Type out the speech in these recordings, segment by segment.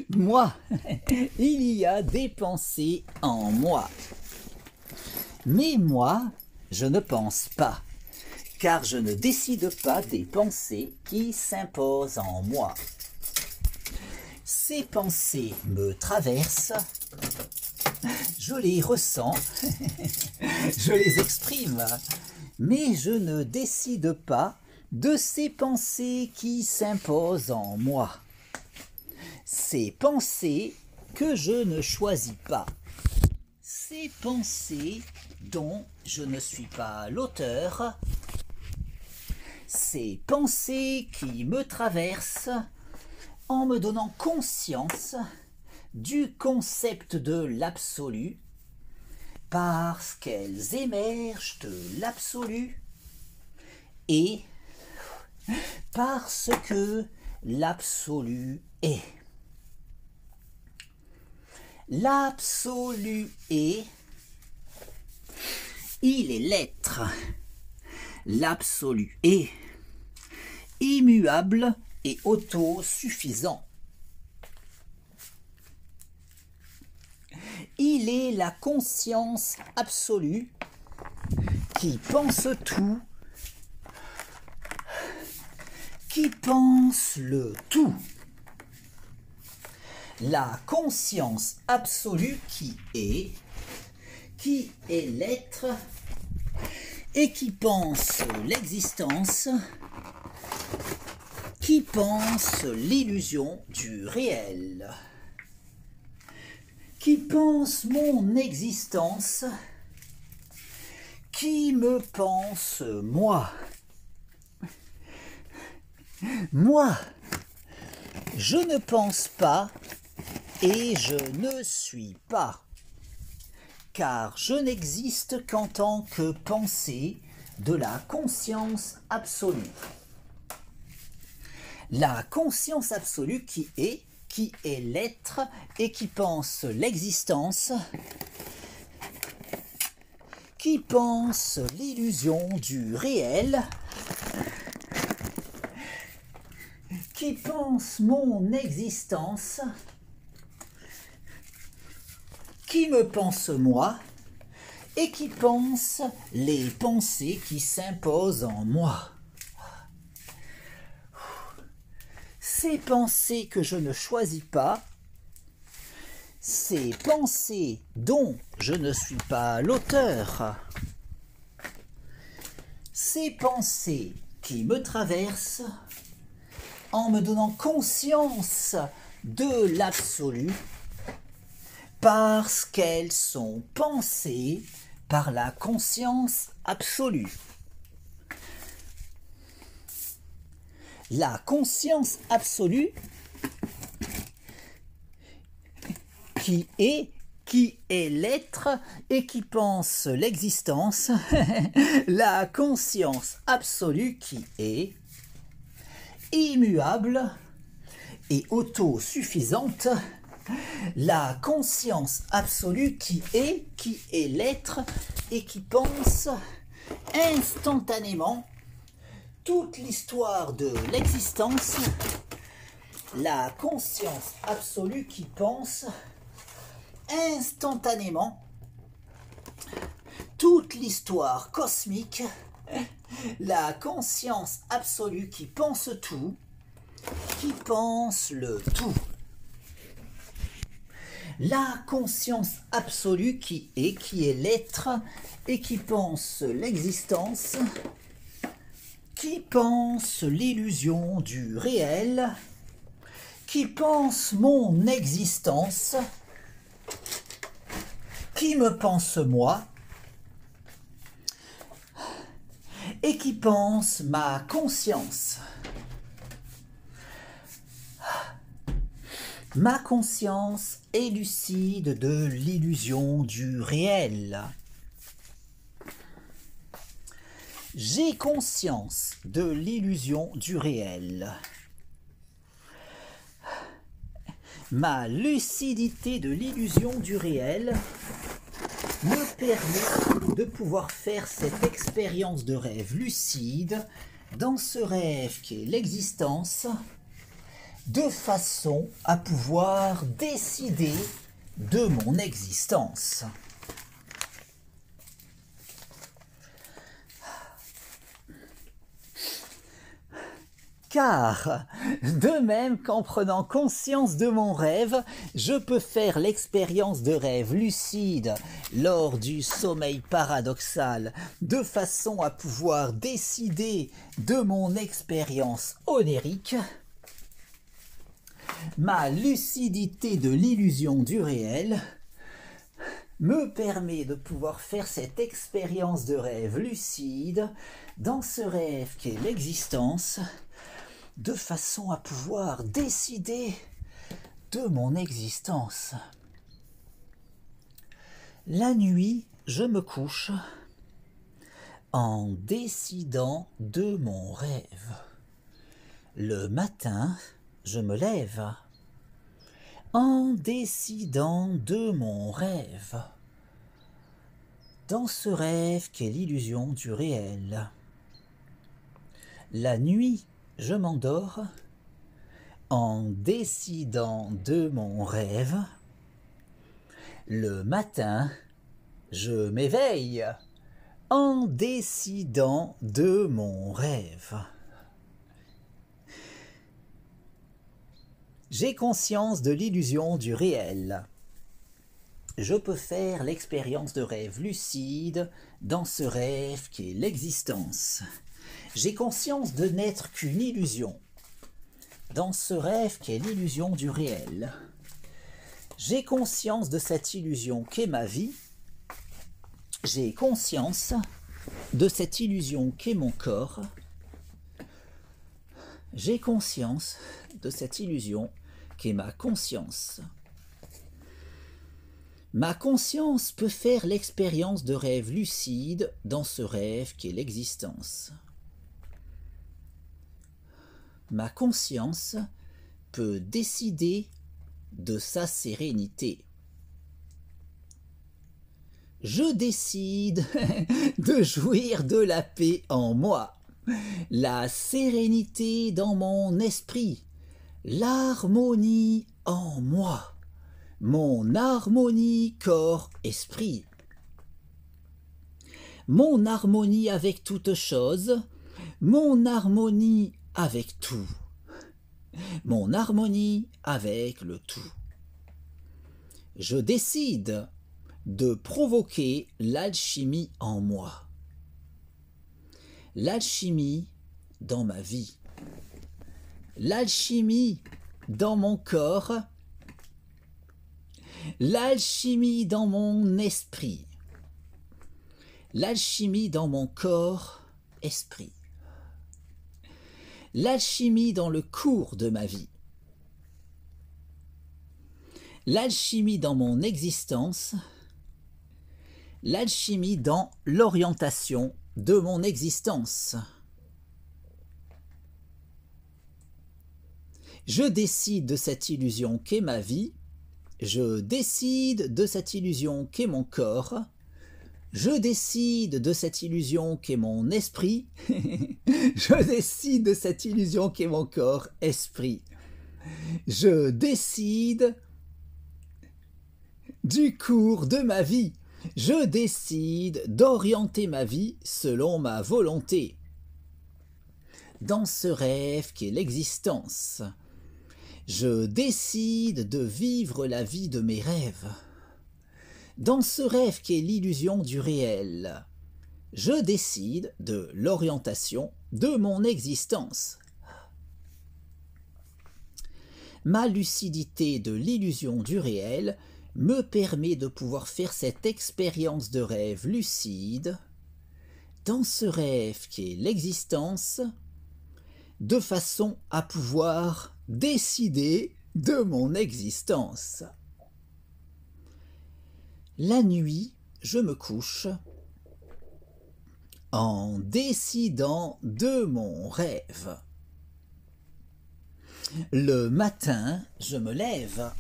Moi, il y a des pensées en moi. Mais moi, je ne pense pas, car je ne décide pas des pensées qui s'imposent en moi. Ces pensées me traversent, je les ressens, je les exprime, mais je ne décide pas de ces pensées qui s'imposent en moi. Ces pensées que je ne choisis pas. Ces pensées dont je ne suis pas l'auteur. Ces pensées qui me traversent en me donnant conscience du concept de l'absolu parce qu'elles émergent de l'absolu et parce que l'absolu est. L'absolu est, il est l'être. L'absolu est immuable et autosuffisant. Il est la conscience absolue qui pense tout, qui pense le tout. La conscience absolue qui est l'être et qui pense l'existence, qui pense l'illusion du réel, qui pense mon existence, qui me pense moi. Moi, je ne pense pas et je ne suis pas, car je n'existe qu'en tant que pensée de la conscience absolue. La conscience absolue qui est l'être et qui pense l'existence, qui pense l'illusion du réel, qui pense mon existence, qui me pense moi et qui pense les pensées qui s'imposent en moi. Ces pensées que je ne choisis pas, ces pensées dont je ne suis pas l'auteur, ces pensées qui me traversent en me donnant conscience de l'absolu, parce qu'elles sont pensées par la conscience absolue. La conscience absolue qui est l'être et qui pense l'existence, la conscience absolue qui est immuable et autosuffisante, la conscience absolue qui est l'être et qui pense instantanément toute l'histoire de l'existence, la conscience absolue qui pense instantanément toute l'histoire cosmique, la conscience absolue qui pense tout, qui pense le tout. La conscience absolue qui est l'être et qui pense l'existence, qui pense l'illusion du réel, qui pense mon existence, qui me pense moi, et qui pense ma conscience. Ma conscience est lucide de l'illusion du réel. J'ai conscience de l'illusion du réel. Ma lucidité de l'illusion du réel me permet de pouvoir faire cette expérience de rêve lucide dans ce rêve qui est l'existence, de façon à pouvoir décider de mon existence. Car, de même qu'en prenant conscience de mon rêve, je peux faire l'expérience de rêve lucide lors du sommeil paradoxal, de façon à pouvoir décider de mon expérience onérique, ma lucidité de l'illusion du réel me permet de pouvoir faire cette expérience de rêve lucide dans ce rêve qu'est l'existence, de façon à pouvoir décider de mon existence. La nuit, je me couche en décidant de mon rêve. Le matin, je me lève en décidant de mon rêve. Dans ce rêve qu'est l'illusion du réel. La nuit, je m'endors en décidant de mon rêve. Le matin, je m'éveille en décidant de mon rêve. J'ai conscience de l'illusion du réel. Je peux faire l'expérience de rêve lucide dans ce rêve qu'est l'existence. J'ai conscience de n'être qu'une illusion dans ce rêve qu'est l'illusion du réel. J'ai conscience de cette illusion qu'est ma vie. J'ai conscience de cette illusion qu'est mon corps. J'ai conscience de cette illusion qu'est ma conscience. Ma conscience peut faire l'expérience de rêve lucide dans ce rêve qu'est l'existence. Ma conscience peut décider de sa sérénité. Je décide de jouir de la paix en moi, la sérénité dans mon esprit, l'harmonie en moi, mon harmonie corps-esprit. Mon harmonie avec toute chose, mon harmonie avec tout, mon harmonie avec le tout. Je décide de provoquer l'alchimie en moi, l'alchimie dans ma vie, l'alchimie dans mon corps, l'alchimie dans mon esprit, l'alchimie dans mon corps-esprit. L'alchimie dans le cours de ma vie, l'alchimie dans mon existence, l'alchimie dans l'orientation de mon existence. Je décide de cette illusion qu'est ma vie, je décide de cette illusion qu'est mon corps, je décide de cette illusion qu'est mon esprit, je décide de cette illusion qu'est mon corps, esprit. Je décide du cours de ma vie, je décide d'orienter ma vie selon ma volonté. Dans ce rêve qu'est l'existence, je décide de vivre la vie de mes rêves. Dans ce rêve qu'est l'illusion du réel, je décide de l'orientation de mon existence. Ma lucidité de l'illusion du réel me permet de pouvoir faire cette expérience de rêve lucide, dans ce rêve qu'est l'existence, de façon à pouvoir décider de mon existence. La nuit, je me couche en décidant de mon rêve. Le matin, je me lève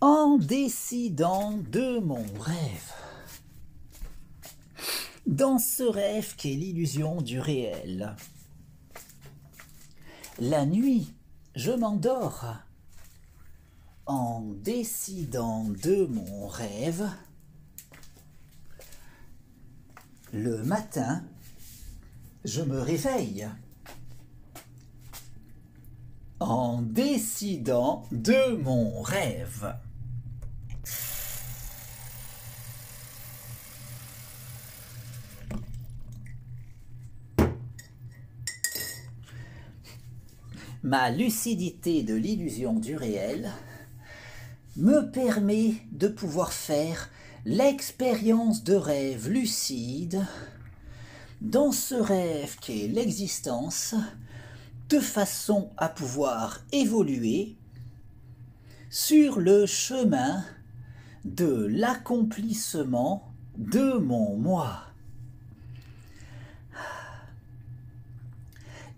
en décidant de mon rêve. Dans ce rêve qu'est l'illusion du réel, La nuit, je m'endors en décidant de mon rêve. Le matin, je me réveille en décidant de mon rêve. Ma lucidité de l'illusion du réel me permet de pouvoir faire l'expérience de rêve lucide dans ce rêve qu'est l'existence, de façon à pouvoir évoluer sur le chemin de l'accomplissement de mon moi.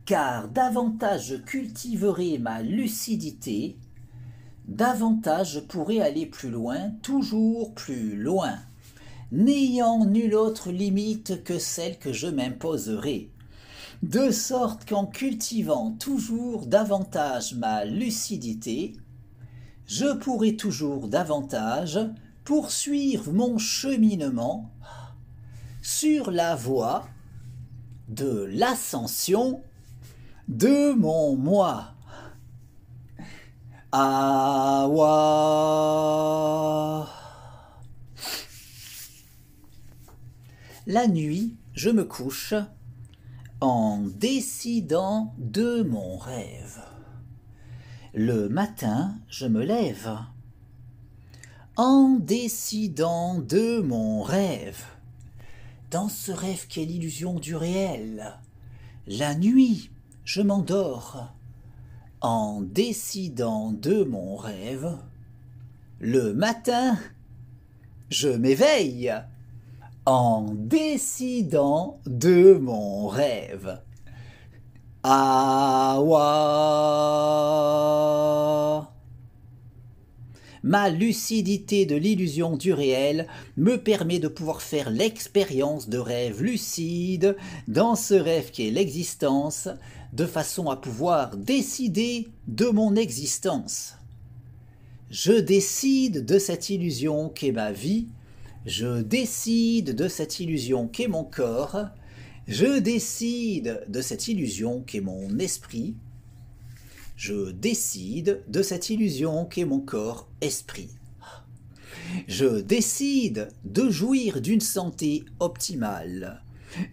Car davantage je cultiverai ma lucidité, davantage je pourrai aller plus loin, toujours plus loin, n'ayant nulle autre limite que celle que je m'imposerai, de sorte qu'en cultivant toujours davantage ma lucidité, je pourrai toujours davantage poursuivre mon cheminement sur la voie de l'ascension de mon moi. Awa. La nuit, je me couche en décidant de mon rêve. Le matin, je me lève en décidant de mon rêve. Dans ce rêve qu'est l'illusion du réel, la nuit, je m'endors en décidant de mon rêve. Le matin, je m'éveille en décidant de mon rêve. Awa. Ma lucidité de l'illusion du réel me permet de pouvoir faire l'expérience de rêve lucide dans ce rêve qui est l'existence, de façon à pouvoir décider de mon existence. Je décide de cette illusion qu'est ma vie, je décide de cette illusion qu'est mon corps, je décide de cette illusion qu'est mon esprit, je décide de cette illusion qu'est mon corps-esprit. Je décide de jouir d'une santé optimale.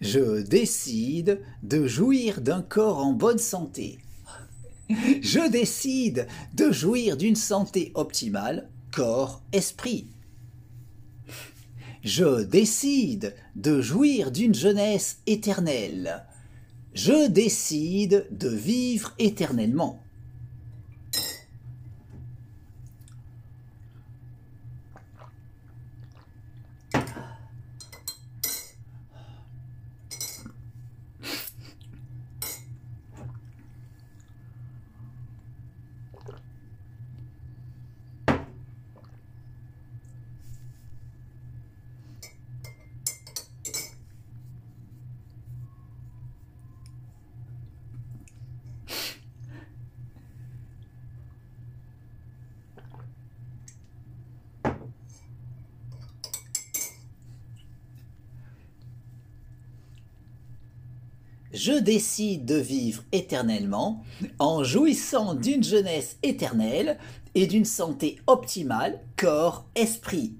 Je décide de jouir d'un corps en bonne santé. Je décide de jouir d'une santé optimale, corps-esprit. Je décide de jouir d'une jeunesse éternelle. Je décide de vivre éternellement. Je décide de vivre éternellement en jouissant d'une jeunesse éternelle et d'une santé optimale, corps, esprit.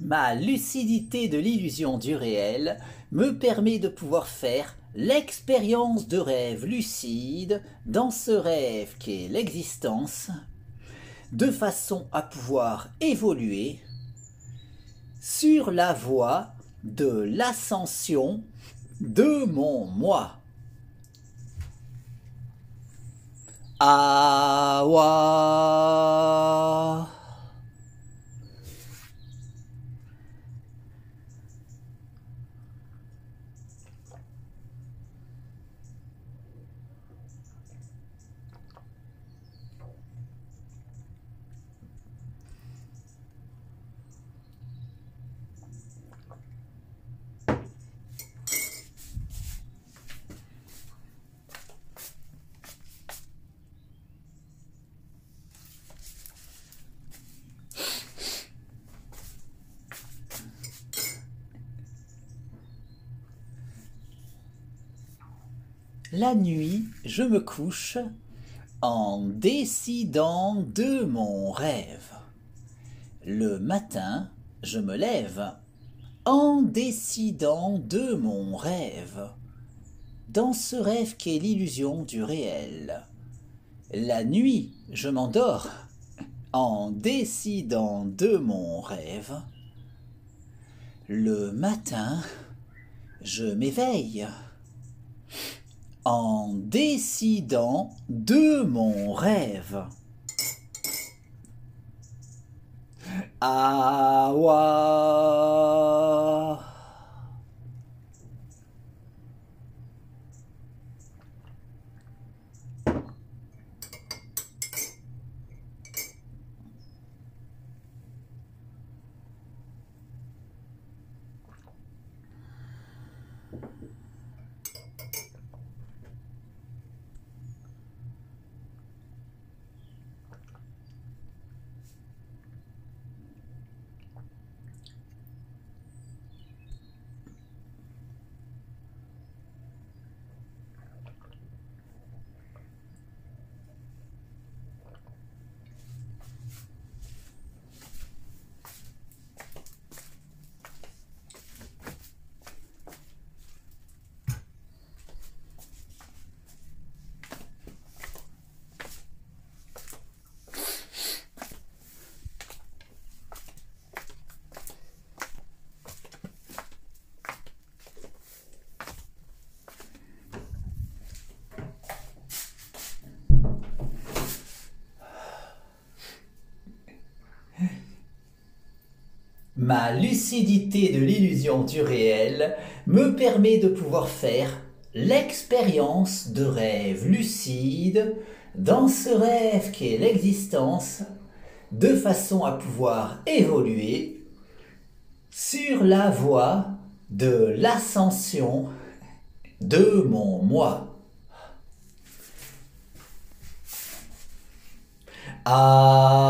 Ma lucidité de l'illusion du réel me permet de pouvoir faire l'expérience de rêve lucide dans ce rêve qu'est l'existence, de façon à pouvoir évoluer sur la voie de l'ascension de mon moi. Awa. La nuit, je me couche en décidant de mon rêve. Le matin, je me lève en décidant de mon rêve. Dans ce rêve qu'est l'illusion du réel. La nuit, je m'endors en décidant de mon rêve. Le matin, je m'éveille en décidant de mon rêve. Awa. Ma lucidité de l'illusion du réel me permet de pouvoir faire l'expérience de rêve lucide dans ce rêve qu'est l'existence, de façon à pouvoir évoluer sur la voie de l'ascension de mon moi. Ah.